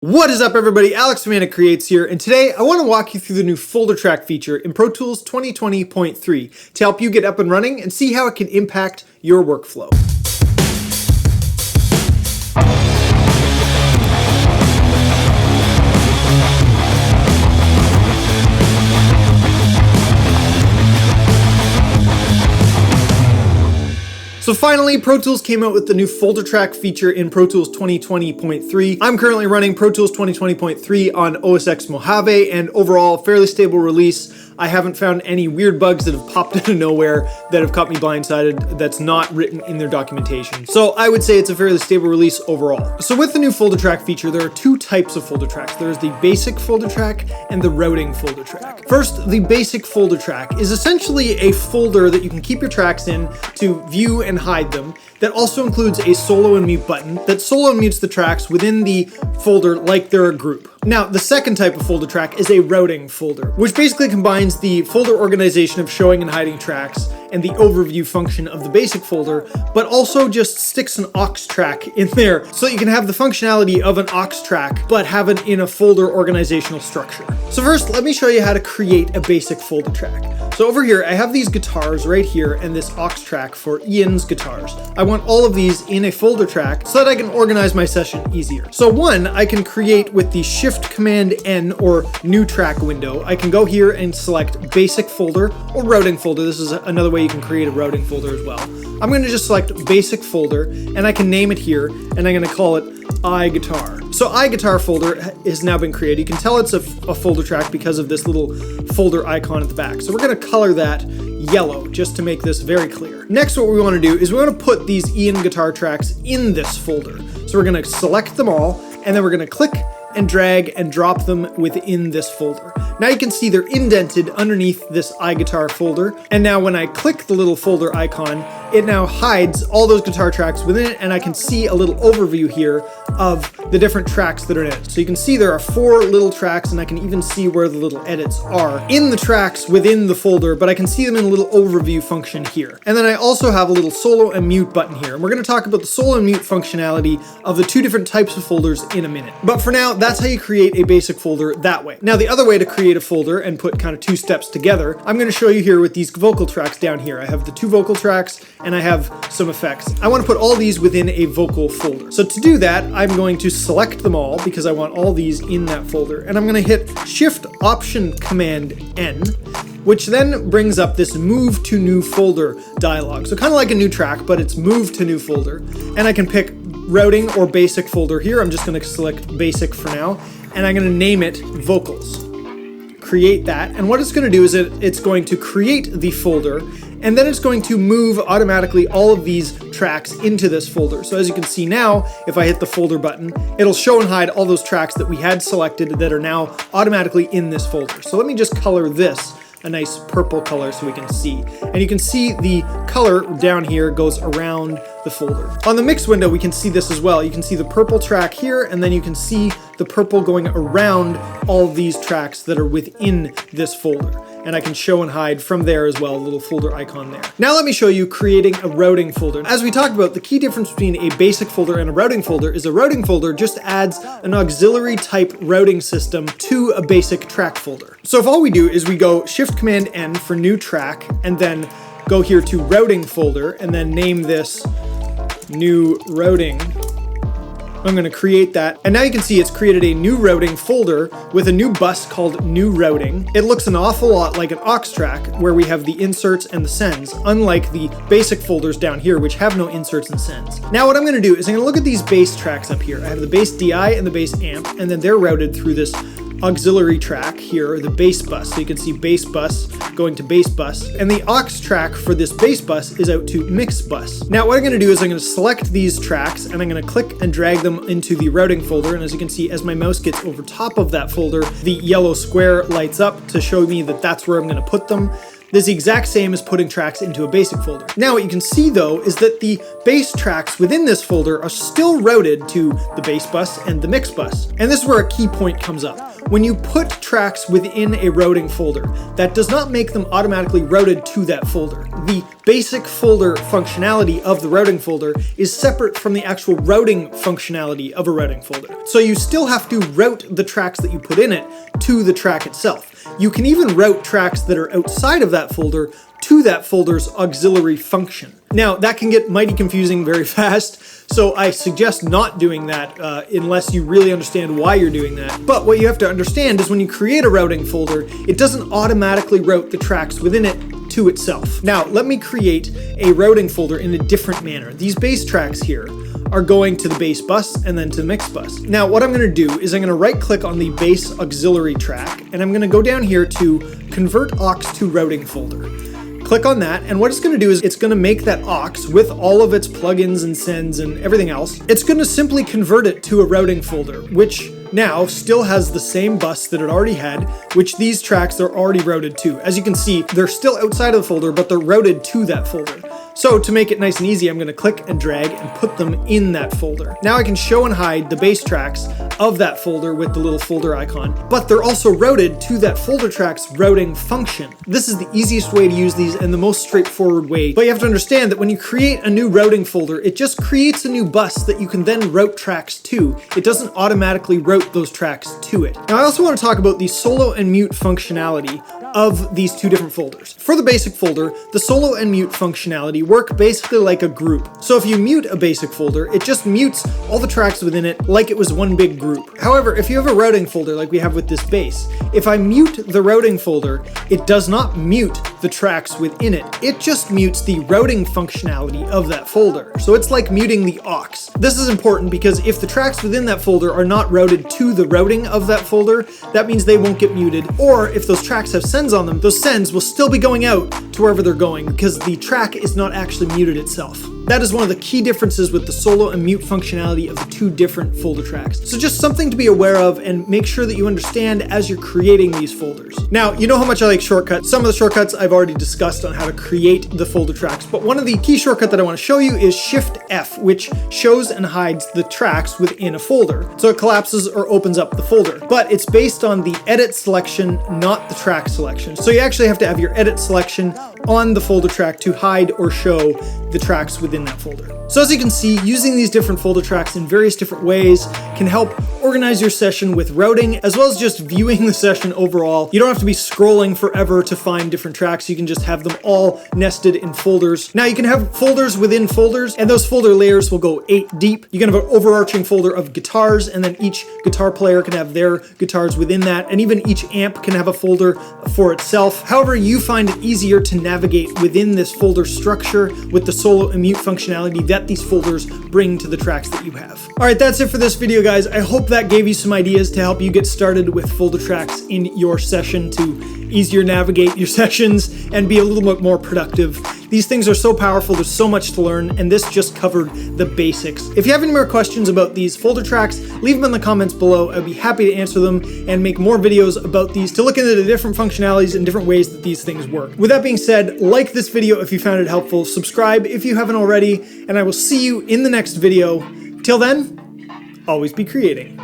What is up, everybody? Alex from ANAK Creates here, and today I want to walk you through the new folder track feature in Pro Tools 2020.3 to help you get up and running and see how it can impact your workflow. So finally, Pro Tools came out with the new folder track feature in Pro Tools 2020.3. I'm currently running Pro Tools 2020.3 on OS X Mojave, and overall, fairly stable release. I haven't found any weird bugs that have popped out of nowhere that have caught me blindsided that's not written in their documentation. So I would say it's a fairly stable release overall. So with the new folder track feature, there are two types of folder tracks. There's the basic folder track and the routing folder track. First, the basic folder track is essentially a folder that you can keep your tracks in to view and hide them. That also includes a solo and mute button that solo and mutes the tracks within the folder like they're a group. Now, the second type of folder track is a routing folder, which basically combines the folder organization of showing and hiding tracks and the overview function of the basic folder, but also just sticks an aux track in there so that you can have the functionality of an aux track, but have it in a folder organizational structure. So first, let me show you how to create a basic folder track. So over here, I have these guitars right here and this aux track for Ian's guitars. I want all of these in a folder track so that I can organize my session easier. So one, I can create with the Shift-Command-N or new track window. I can go here and select basic folder or routing folder. This is another way you can create a routing folder as well. I'm going to just select basic folder and I can name it here and I'm going to call it iGuitar. So iGuitar folder has now been created. You can tell it's a folder track because of this little folder icon at the back. So we're going to color that yellow just to make this very clear. Next, what we want to do is we want to put these Ian guitar tracks in this folder. So we're going to select them all and then we're going to click and drag and drop them within this folder. Now you can see they're indented underneath this iGuitar folder, and now when I click the little folder icon, it now hides all those guitar tracks within it, and I can see a little overview here of the different tracks that are in it. So you can see there are 4 little tracks, and I can even see where the little edits are in the tracks within the folder, but I can see them in a little overview function here. And then I also have a little solo and mute button here, and we're going to talk about the solo and mute functionality of the 2 different types of folders in a minute. But for now, that's how you create a basic folder that way. Now the other way to create a folder and put kind of 2 steps together, I'm going to show you here with these vocal tracks down here. I have the 2 vocal tracks and I have some effects. I want to put all these within a vocal folder. So to do that, I'm going to select them all because I want all these in that folder, and I'm going to hit Shift-Option-Command-N, which then brings up this move to new folder dialog. So kind of like a new track, but it's move to new folder. And I can pick routing or basic folder here. I'm just going to select basic for now, and I'm going to name it vocals. Create that, and what it's going to do is it's going to create the folder, and then it's going to move automatically all of these tracks into this folder. So as you can see now, if I hit the folder button, it'll show and hide all those tracks that we had selected that are now automatically in this folder. So let me just color this a nice purple color so we can see. And you can see the color down here goes around the folder. On the mix window, we can see this as well. You can see the purple track here, and then you can see the purple going around all of these tracks that are within this folder. And I can show and hide from there as well, a little folder icon there. Now let me show you creating a routing folder. As we talked about, the key difference between a basic folder and a routing folder is a routing folder just adds an auxiliary type routing system to a basic track folder. So if all we do is we go Shift-Command-N for new track, and then go here to routing folder, and then name this new routing. I'm going to create that, and now you can see it's created a new routing folder with a new bus called new routing. It looks an awful lot like an aux track where we have the inserts and the sends, unlike the basic folders down here which have no inserts and sends. Now what I'm going to do is I'm going to look at these bass tracks up here. I have the bass DI and the bass amp, and then they're routed through this auxiliary track here, the bass bus. So you can see bass bus going to bass bus, and the aux track for this bass bus is out to mix bus. Now what I'm going to do is I'm going to select these tracks and I'm going to click and drag them into the routing folder, and as you can see, as my mouse gets over top of that folder, the yellow square lights up to show me that that's where I'm going to put them. This is the exact same as putting tracks into a basic folder. Now what you can see though is that the bass tracks within this folder are still routed to the bass bus and the mix bus. And this is where a key point comes up. when you put tracks within a routing folder, that does not make them automatically routed to that folder. The basic folder functionality of the routing folder is separate from the actual routing functionality of a routing folder. So you still have to route the tracks that you put in it to the track itself. You can even route tracks that are outside of that folder to that folder's auxiliary function. Now, that can get mighty confusing very fast, so I suggest not doing that unless you really understand why you're doing that. But what you have to understand is when you create a routing folder, it doesn't automatically route the tracks within it to itself. Now, let me create a routing folder in a different manner. These base tracks here are going to the base bus and then to the mix bus. Now, what I'm gonna do is I'm gonna right click on the base auxiliary track, and I'm gonna go down here to convert aux to routing folder. Click on that, and what it's going to do is it's going to make that aux with all of its plugins and sends and everything else. It's going to simply convert it to a routing folder, which now still has the same bus that it already had, which these tracks are already routed to. As you can see, they're still outside of the folder, but they're routed to that folder. So to make it nice and easy, I'm going to click and drag and put them in that folder. Now I can show and hide the base tracks of that folder with the little folder icon, but they're also routed to that folder track's routing function. This is the easiest way to use these and the most straightforward way. But you have to understand that when you create a new routing folder, it just creates a new bus that you can then route tracks to. It doesn't automatically route those tracks to it. Now I also want to talk about the solo and mute functionality of these two different folders. For the basic folder, the solo and mute functionality work basically like a group. So if you mute a basic folder, it just mutes all the tracks within it like it was one big group. However, if you have a routing folder like we have with this base, if I mute the routing folder, it does not mute the tracks within it. It just mutes the routing functionality of that folder. So it's like muting the aux. This is important because if the tracks within that folder are not routed to the routing of that folder, that means they won't get muted. Or if those tracks have sends on them, those sends will still be going out to wherever they're going because the track is not actually muted itself. That is one of the key differences with the solo and mute functionality of the two different folder tracks. So just something to be aware of and make sure that you understand as you're creating these folders. Now, you know how much I like shortcuts. Some of the shortcuts I've already discussed on how to create the folder tracks, but one of the key shortcuts that I want to show you is Shift F, which shows and hides the tracks within a folder. So it collapses or opens up the folder, but it's based on the edit selection, not the track selection. So you actually have to have your edit selection on the folder track to hide or show the tracks within that folder. So as you can see, using these different folder tracks in various different ways can help organize your session with routing, as well as just viewing the session overall. You don't have to be scrolling forever to find different tracks. You can just have them all nested in folders. Now you can have folders within folders, and those folder layers will go 8 deep. You can have an overarching folder of guitars, and then each guitar player can have their guitars within that, and even each amp can have a folder for itself. However you find it easier to navigate within this folder structure with the solo and mute functionality that these folders bring to the tracks that you have. All right, that's it for this video, guys. I hope that gave you some ideas to help you get started with folder tracks in your session to easier navigate your sessions and be a little bit more productive. These things are so powerful, there's so much to learn, and this just covered the basics. If you have any more questions about these folder tracks, leave them in the comments below. I'd be happy to answer them and make more videos about these to look into the different functionalities and different ways that these things work. With that being said, like this video if you found it helpful, subscribe if you haven't already, and I will see you in the next video. Till then, always be creating.